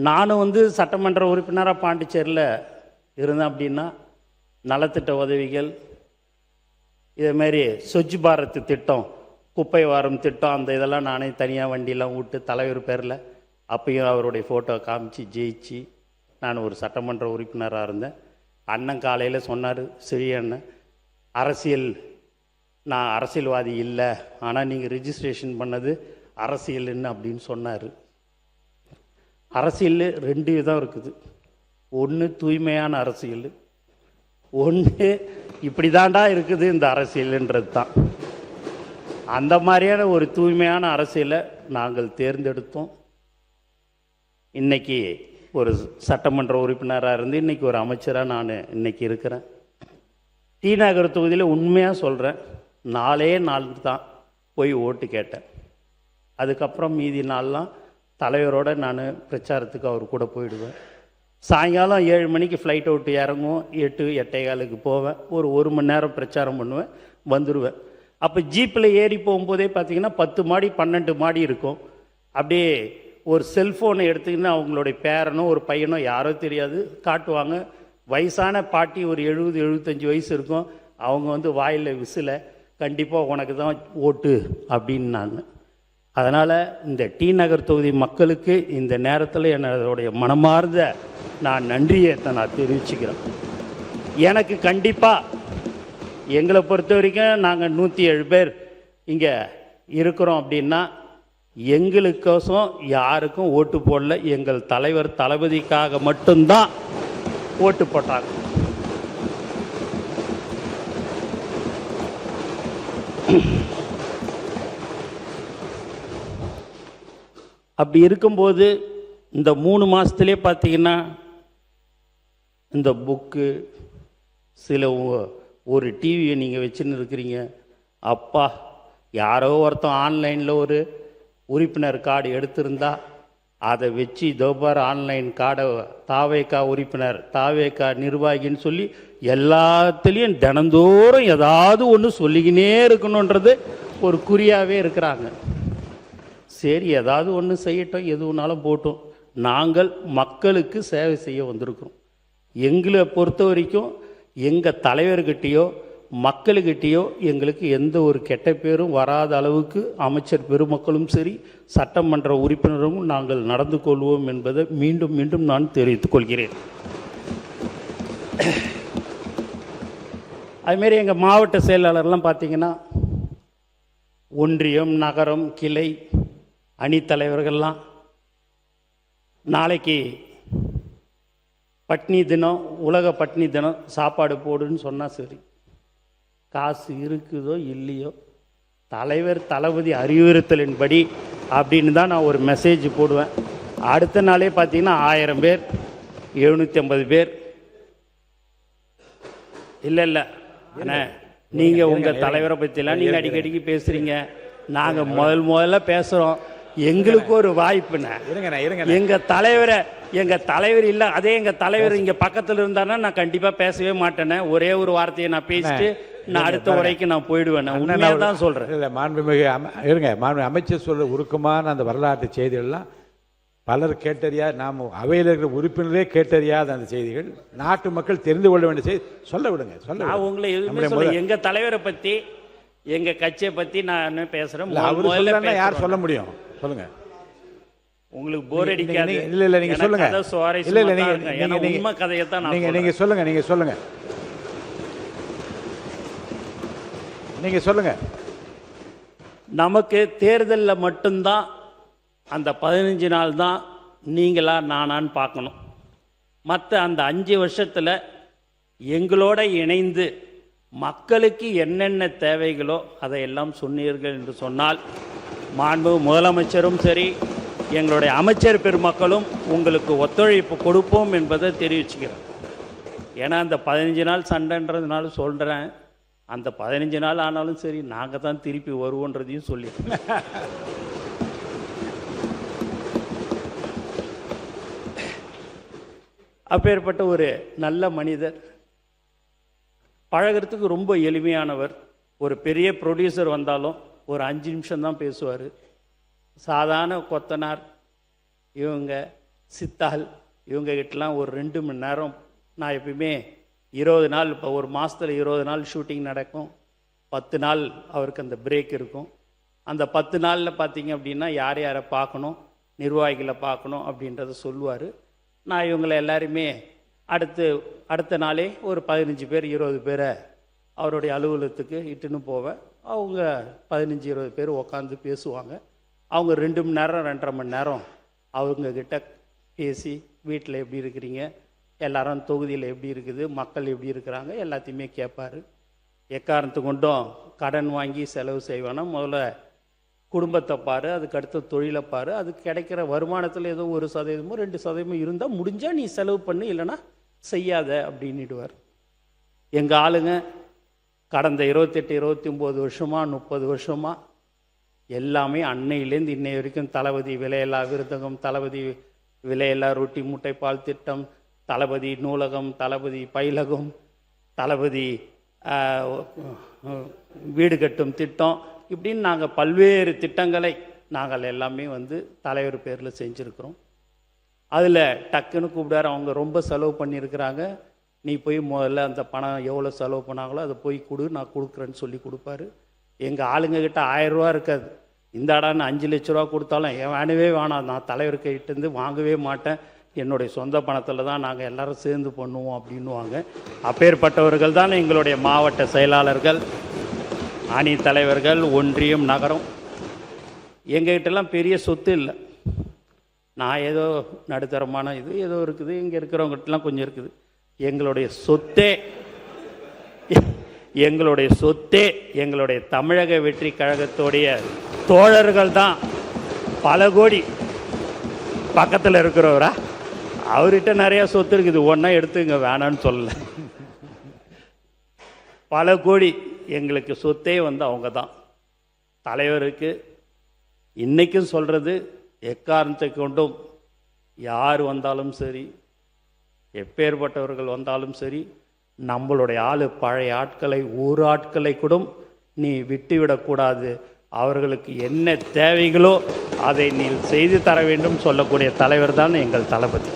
நானும் சட்டமன்ற உறுப்பினராக பாண்டிச்சேரியில் இருந்தேன். அப்படின்னா நலத்திட்ட உதவிகள், இதேமாரி ஸ்வச் பாரத் திட்டம், குப்பை வாரம் திட்டம், அந்த இதெல்லாம் நானே தனியாக வண்டியெல்லாம் விட்டு தலைவர் பேரில் அப்பையும் அவருடைய ஃபோட்டோ காமிச்சு ஜெயிச்சு நான் ஒரு சட்டமன்ற உறுப்பினராக இருந்தேன். அண்ணன் காலையில் சொன்னார், சரி அண்ணன், நான் அரசியல்வாதி இல்லை, ஆனால் நீங்கள் ரிஜிஸ்ட்ரேஷன் பண்ணது அரசியல்னு அப்படின்னு சொன்னார். அரசியல் 2 விதம் இருக்குது. ஒன்று தூய்மையான அரசியல், ஒன்று இப்படி தாண்டா இருக்குது இந்த அரசியல்ன்றது தான். அந்த மாதிரியான ஒரு தூய்மையான அரசியலை நாங்கள் தேர்ந்தெடுத்தோம். இன்றைக்கி ஒரு சட்டமன்ற உறுப்பினராக இருந்து இன்றைக்கி ஒரு அமைச்சராக நான் இன்றைக்கி இருக்கிறேன். டி நகர் தொகுதியில் உண்மையாக சொல்கிறேன், 4 நாள் தான் போய் ஓட்டு கேட்டேன். அதுக்கப்புறம் மீதி நாள்லாம் தலைவரோடு நான் பிரச்சாரத்துக்கு அவர் கூட போயிடுவேன். சாயங்காலம் 7 மணிக்கு ஃப்ளைட் அவுட்டு இறங்குவோம், 8-8:15 போவேன். ஒரு மணி நேரம் பிரச்சாரம் பண்ணுவேன், வந்துடுவேன். அப்போ ஜீப்பில் ஏறி போகும்போதே பார்த்திங்கன்னா 10 மாடி 12 மாடி இருக்கும். அப்படியே ஒரு செல்ஃபோனை எடுத்துக்கின்னு அவங்களுடைய பேரனோ ஒரு பையனோ யாரோ தெரியாது காட்டுவாங்க. வயசான பாட்டி, ஒரு 70-75 வயசு இருக்கும். அவங்க வாயில் விசில, கண்டிப்பாக உனக்கு தான் ஓட்டு அப்படின்னாங்க. அதனால் இந்த டி நகர் தொகுதி மக்களுக்கு இந்த நேரத்தில் என்னுடைய மனமார்ந்த நான் நன்றியை நான் தெரிவிச்சுக்கிறேன். எனக்கு கண்டிப்பாக எங்களை பொறுத்த வரைக்கும் நாங்கள் 107 பேர் இங்கே இருக்கிறோம். அப்படின்னா எங்களுக்கோசம் யாருக்கும் ஓட்டு போடல, எங்கள் தலைவர் தளபதிக்காக மட்டும்தான் ஓட்டு போட்டாங்க. அப்படி இருக்கும்போது இந்த 3 மாதத்துலேயே பார்த்தீங்கன்னா இந்த புக்கு, சில ஒரு டிவியை நீங்கள் வச்சுன்னு இருக்கிறீங்க. அப்பா, யாரோ ஒருத்தன் ஆன்லைனில் ஒரு உறுப்பினர் கார்டு எடுத்திருந்தா அதை வச்சு தோபார் ஆன்லைன் கார்டை தாவேக்கா உறுப்பினர், தாவேக்கா நிர்வாகின்னு சொல்லி எல்லாத்துலேயும் தினந்தோறும் ஏதாவது ஒன்று சொல்லிக்கினே இருக்கணுன்றது ஒரு குறியாகவே இருக்கிறாங்க. சரி, ஏதாவது ஒன்று செய்யட்டும், எதுனாலும் போட்டோம். நாங்கள் மக்களுக்கு சேவை செய்ய வந்திருக்கிறோம். எங்களை பொறுத்த வரைக்கும் எங்கள் தலைவர்கிட்டையோ மக்கள்கிட்டையோ எங்களுக்கு எந்த ஒரு கெட்ட பேரும் வராத அளவுக்கு அமைச்சர் பெருமக்களும் சரி, சட்டமன்ற உறுப்பினரும் நாங்கள் நடந்து கொள்வோம் என்பதை மீண்டும் மீண்டும் நான் தெரிவித்துக் கொள்கிறேன். அதுமாரி எங்கள் மாவட்ட செயலாளர்லாம் பார்த்திங்கன்னா ஒன்றியம், நகரம், கிளை அணித்தலைவர்கள்லாம் நாளைக்கு பட்னி தினம், உலக பட்னி தினம், சாப்பாடு போடுன்னு சொன்னால் சரி, காசு இருக்குதோ இல்லையோ தலைவர் தளபதி அறிவுறுத்தலின்படி அப்படின்னு தான் நான் ஒரு மெசேஜ் போடுவேன். அடுத்த நாளே பார்த்தீங்கன்னா 1000 பேர், 750 பேர். இல்லை அண்ணா, நீங்கள் உங்கள் தலைவரை பற்றிலாம் நீங்கள் அடிக்கடிக்கு பேசுகிறீங்க, நாங்கள் முதல்ல பேசுகிறோம், எங்களுக்கு ஒரு வாய்ப்புண்ணே. எங்கள் தலைவர் இல்லை, அதே எங்கள் தலைவர் இங்கே பக்கத்தில் இருந்தாருன்னா நான் கண்டிப்பாக பேசவே மாட்டேனே. ஒரே ஒரு வார்த்தையை நான் பேசிட்டு நான் அடுத்த உரைக்கு நான் போயிடுவேன். உண்மையாக தான் சொல்கிறேன். இல்லை, மாண்புமிகு மாண்புமிகு அமைச்சர் சொல்ற உருக்கமான அந்த வரலாற்று செய்திகள்லாம் பலர் கேட்டறியா, நாம் அவையில் இருக்கிற உறுப்பினரே கேட்டறியாத அந்த செய்திகள், நாட்டு மக்கள் தெரிந்து கொள்ள வேண்டிய செய்தி. சொல்ல விடுங்க, நான் உங்களை எதுவுமே சொல்ல, எங்கள் தலைவரை பற்றி எங்கள் கட்சியை பற்றி நான் பேசுகிறேன். யார் சொல்ல முடியும்? சொல்லுங்க. உங்களுக்கு போர் அடிக்காது? இல்லை, நீங்க சொல்லுங்க. இல்லை, உண்மை கதையை தான் நீங்க சொல்லுங்க. நீங்க சொல்லுங்க. நமக்கு தேர்தலில் மட்டும்தான் அந்த 15 நாள் தான் நீங்களா நானான்னு பார்க்கணும். மற்ற அந்த 5 வருஷத்தில் எங்களோட இணைந்து மக்களுக்கு என்னென்ன தேவைகளோ அதையெல்லாம் சொன்னீர்கள் என்று சொன்னால், மாண்பு முதலமைச்சரும் சரி, எங்களுடைய அமைச்சர் பெருமக்களும் உங்களுக்கு ஒத்துழைப்பு கொடுப்போம் என்பதை தெரிவிச்சுக்கிறேன். ஏன்னா அந்த 15 நாள் சண்டைன்றதுனால சொல்கிறேன், அந்த 15 நாள் ஆனாலும் சரி நாங்கள் தான் திருப்பி வருவோன்றதையும் சொல்லி. அப்பேற்பட்ட ஒரு நல்ல மனிதர், பழகிறதுக்கு ரொம்ப எளிமையானவர். ஒரு பெரிய ப்ரொடியூசர் வந்தாலும் ஒரு 5 நிமிஷம் தான் பேசுவார். சாதாரண கொத்தனார் இவங்க சித்தால் இவங்ககிட்டலாம் ஒரு 2 மணி நேரம் நான் எப்பயுமே 20 நாள், இப்போ ஒரு மாதத்தில் 20 நாள் ஷூட்டிங் நடக்கும், 10 நாள் அவருக்கு அந்த பிரேக் இருக்கும். அந்த 10 நாளில் பார்த்தீங்க அப்படின்னா யார் யாரை பார்க்கணும், நிர்வாகிகளை பார்க்கணும் அப்படின்றத சொல்லுவார். நான் இவங்களை எல்லாருமே அடுத்த நாளே ஒரு 15 பேர் 20 பேரை அவருடைய அலுவலகத்துக்கு இட்டுன்னு போவேன். அவங்க 15-20 பேர் உட்காந்து பேசுவாங்க. அவங்க 2 மணி நேரம் 2.5 மணி நேரம் அவங்கக்கிட்ட பேசி வீட்டில் எப்படி இருக்கிறீங்க, எல்லாரும் தொகுதியில் எப்படி இருக்குது, மக்கள் எப்படி இருக்கிறாங்க, எல்லாத்தையுமே கேட்பார். எக்காரணத்து கொண்டும் கடன் வாங்கி செலவு செய்வானா, முதல்ல குடும்பத்தை பாரு, அதுக்கடுத்து தொழிலை பாரு, அதுக்கு கிடைக்கிற வருமானத்தில் ஏதோ 1% 2% இருந்தால் முடிஞ்சால் நீ செலவு பண்ணு, இல்லைன்னா செய்யாத அப்படின்னுடுவார். எங்கள் ஆளுங்க கடந்த 28 29 வருஷமாக 30 வருஷமாக எல்லாமே அன்னையிலேருந்து இன்னை வரைக்கும் தளபதி விலையில்லா விருதகம், தளபதி விலையில்லா ரொட்டி முட்டை பால் திட்டம், தளபதி நூலகம், தளபதி பயிலகம், தளபதி வீடு கட்டும் திட்டம், இப்படின்னு நாங்கள் பல்வேறு திட்டங்களை நாங்கள் எல்லாமே தலைவர் பேரில் செஞ்சுருக்கிறோம். அதில் டக்குன்னு கூப்பிடாரு, அவங்க ரொம்ப செலவு பண்ணியிருக்கிறாங்க, நீ போய் முதல்ல அந்த பணம் எவ்வளோ செலவு பண்ணாங்களோ அதை போய் கொடு, நான் கொடுக்குறேன்னு சொல்லி கொடுப்பாரு. எங்கள் ஆளுங்கக்கிட்ட 1000 ரூபா இருக்காது. இந்த அடான்னு 5 லட்ச ரூபா கொடுத்தாலும் வேணவே வேணாம், நான் தலைவர்கிட்டேருந்து வாங்கவே மாட்டேன், என்னுடைய சொந்த பணத்தில் தான் நாங்கள் எல்லோரும் சேர்ந்து பண்ணுவோம் அப்படின்னுவாங்க. அப்பேற்பட்டவர்கள் தான் எங்களுடைய மாவட்ட செயலாளர்கள், அணி தலைவர்கள், ஒன்றியம், நகரம். எங்ககிட்டலாம் பெரிய சொத்து இல்லை. நான் ஏதோ நடுத்தரமான இது ஏதோ இருக்குது, இங்கே இருக்கிறவங்ககிட்டலாம் கொஞ்சம் இருக்குது. எங்களுடைய சொத்தே எங்களுடைய தமிழக வெற்றி கழகத்துடைய தோழர்கள் தான். பல கோடி பக்கத்தில் இருக்கிறவரா, அவர்கிட்ட நிறையா சொத்து இருக்குது, ஒன்றா எடுத்துங்க வேணான்னு சொல்லலை. பல கோடி எங்களுக்கு சொத்தே அவங்க தான். தலைவருக்கு இன்றைக்கும் சொல்கிறது, எக்காரணத்தை கொண்டும் யார் வந்தாலும் சரி, எப்பேற்பட்டவர்கள் வந்தாலும் சரி, நம்மளுடைய பழைய ஆட்களை ஒரு ஆட்களை கூட நீ விட்டுவிடக்கூடாது, அவர்களுக்கு என்ன தேவைகளோ அதை நீ செய்து தர வேண்டும் சொல்லக்கூடிய தலைவர் தான் எங்கள் தளபதி.